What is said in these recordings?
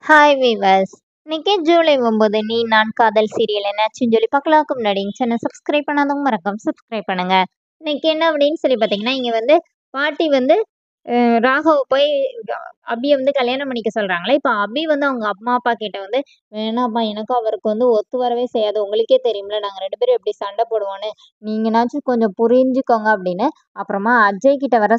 Hi viewers. இன்னைக்கு ஜூலை 9 நீ நான் காதல் சீரியல் என்னாச்சுன்னு சொல்லி பார்க்கலாக்கு முன்னாடி சேனல் சப்ஸ்கிரைப் பண்ணாதவங்க மறக்காம சப்ஸ்கிரைப் பண்ணுங்க. இன்னைக்கு என்ன அப்படின்னு சொல்லி பார்த்தீங்கன்னா, இங்க வந்து பாட்டி வந்து ராகவ போய் அபிய வந்து கல்யாணம் பண்ணிக்க சொல்றாங்களே. இப்போ அபி வந்து அவங்க அம்மா அப்பா கிட்ட வந்து வேணாம்ப்பா, எனக்கும் அவருக்கு வந்து ஒத்து வரவே செய்யாது. உங்களுக்கே தெரியும்ல, நாங்க 2 பேரும் எப்படி சண்டை போடுவோன்னு. நீங்கனாச்சும் கொஞ்சம் புரிஞ்சுக்கோங்க அப்படின்னு. அப்புறமா அஜய் கிட்ட வர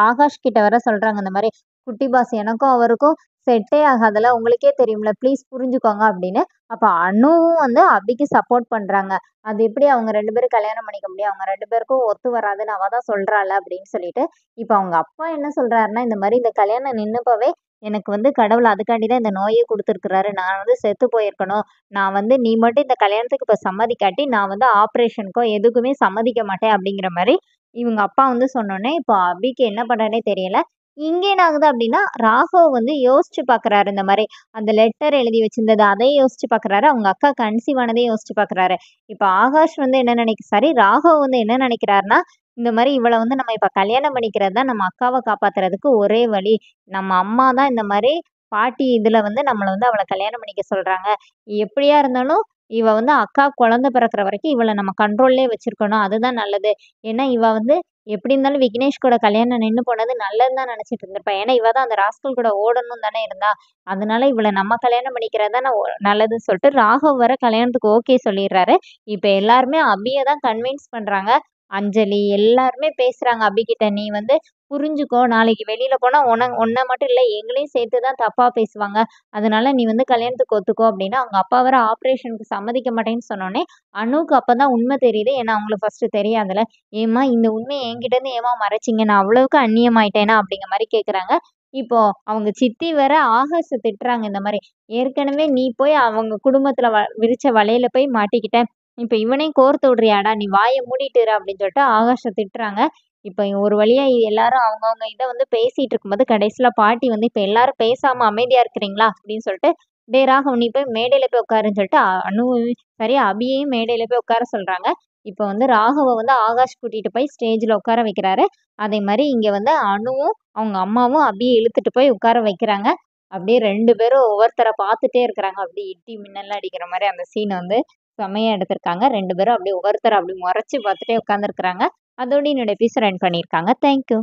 ஆகாஷ் கிட்ட வர சொல்றாங்க. இந்த மாதிரி குட்டி பாஸ் எனக்கும் அவருக்கும் செட்டே ஆகாதுல்ல, உங்களுக்கே தெரியும்ல, ப்ளீஸ் புரிஞ்சுக்கோங்க அப்படின்னு. அப்ப அனுவும் வந்து அபிக்கு சப்போர்ட் பண்றாங்க. அது எப்படி அவங்க 2 பேரும் கல்யாணம் பண்ணிக்க முடியும்? அவங்க 2 பேருக்கும் ஒத்து வராதுன்னு அவ தான் சொல்றாள அப்படின்னு சொல்லிட்டு, இப்ப அவங்க அப்பா என்ன சொல்றாருன்னா, இந்த மாரி இந்த கல்யாணம் நின்னப்பவே எனக்கு வந்து கடவுள் அதுக்காண்டி தான் இந்த நோயே குடுத்துருக்கிறாரு. நான் வந்து செத்து போயிருக்கணும். நான் வந்து நீ மட்டும் இந்த கல்யாணத்துக்கு இப்ப சம்மதிக்காட்டி, நான் வந்து ஆப்ரேஷனுக்கோ எதுக்குமே சம்மதிக்க மாட்டேன் அப்படிங்கிற மாரி இவங்க அப்பா வந்து சொன்னோனே, இப்போ அபிக்கு என்ன பண்றதுன்னே தெரியல. இங்க என்ன ஆகுது அப்படின்னா, ராகவ் வந்து யோசிச்சு பார்க்குறாரு. இந்த மாரி அந்த லெட்டர் எழுதி வச்சிருந்தது அதையும் யோசிச்சு பார்க்குறாரு. அவங்க அக்கா கன்சீவ் ஆனதையும் யோசிச்சு பார்க்குறாரு. இப்ப ஆகாஷ் வந்து என்ன சாரி, ராகவ் வந்து என்ன நினைக்கிறாருன்னா, இந்த மாரி இவள வந்து நம்ம இப்ப கல்யாணம் பண்ணிக்கிறது தான் நம்ம அக்காவ காப்பாத்துறதுக்கு ஒரே வழி. நம்ம அம்மா தான் இந்த மாரி பாட்டி இதுல வந்து நம்மள வந்து அவள கல்யாணம் பண்ணிக்க சொல்றாங்க. எப்படியா இருந்தாலும் இவ வந்து அக்கா குழந்தை பிறக்கிற வரைக்கும் இவள நம்ம கண்ட்ரோல்லயே வச்சிருக்கணும். அதுதான் நல்லது. ஏன்னா இவ வந்து எப்படி இருந்தாலும் விக்னேஷ் கூட கல்யாணம் நின்னு போனது நல்லதுன்னு தான் நினைச்சிட்டு இருந்திருப்பா. ஏன்னா இவ தான் அந்த ராஸ்கல் கூட ஓடணும்னு தானே இருந்தா. அதனால இவள நம்ம கல்யாணம் பண்ணிக்கிறது தானே நல்லதுன்னு சொல்லிட்டு ராகவ் வர கல்யாணத்துக்கு ஓகே சொல்லிடுறாரு. இப்ப எல்லாருமே அபிய தான் கன்வின்ஸ் பண்றாங்க. அஞ்சலி எல்லாருமே பேசுறாங்க அபிகிட்ட. நீ வந்து புரிஞ்சுக்கோ. நாளைக்கு வெளியில போனா உன்ன மட்டும் இல்ல, எங்களையும் சேர்த்து தான் தப்பா பேசுவாங்க. அதனால நீ வந்து கல்யாணத்துக்கு ஒத்துக்கோ அப்படின்னு அவங்க அப்பா வேற ஆப்ரேஷனுக்கு சம்மதிக்க மாட்டேன்னு சொன்னோனே, அனுவுக்கு அப்பதான் உண்மை தெரியுது. ஏன்னா அவங்களுக்கு ஃபர்ஸ்ட் தெரியாதுல்ல. ஏம்மா இந்த உண்மைய என்கிட்ட இருந்து ஏம்மா மறைச்சீங்க? நான் அவ்வளவுக்கு அந்நியமாயிட்டேனா? அப்படிங்கிற மாரி கேட்குறாங்க. இப்போ அவங்க சித்தி வேற ஆகாஷ திட்டுறாங்க இந்த மாரி. ஏற்கனவே நீ போய் அவங்க குடும்பத்துல விரிச்ச வலையில போய் மாட்டிக்கிட்ட. இப்ப இவனையும் கோர்த்து விடுறியாடா? நீ வாய மூடிட்டு இரு அப்படின்னு சொல்லிட்டு ஆகாஷ திட்டுறாங்க. இப்ப ஒரு வழியா எல்லாரும் அவங்கவங்க இத வந்து பேசிட்டு இருக்கும்போது, கடைசியில பாட்டி வந்து, "இப்ப எல்லாரும் பேசாம அமைதியா இருக்கிறீங்களா?" அப்படின்னு சொல்லிட்டு, "டேய் ராகவ், நீ போய் மேடையில போய் உட்காருன்னு" சொல்லிட்டு அனுவையும் சரி அபியையும் மேடையில போய் உட்கார சொல்றாங்க. இப்ப வந்து ராகவ வந்து ஆகாஷ் கூட்டிட்டு போய் ஸ்டேஜ்ல உட்கார வைக்கிறாரு. அதே மாரி இங்க வந்து அனுவும், அவங்க அம்மாவும் அபிய இழுத்துட்டு போய் உட்கார வைக்கிறாங்க. அப்படியே 2 பேரும் ஒவ்வொருத்தர பார்த்துட்டே இருக்கிறாங்க. அப்படியே இடி மின்னல்ல அடிக்கிற மாரி அந்த சீன் வந்து செம்மையா எடுத்திருக்காங்க. 2 பேரும் அப்படியே ஒவ்வொருத்தர அப்படியே முறைச்சு பார்த்துட்டே உட்கார்ந்துருக்காங்க. அதோட என்னோட எபிசோட் எண்ட் பண்ணியிருக்காங்க. Thank you.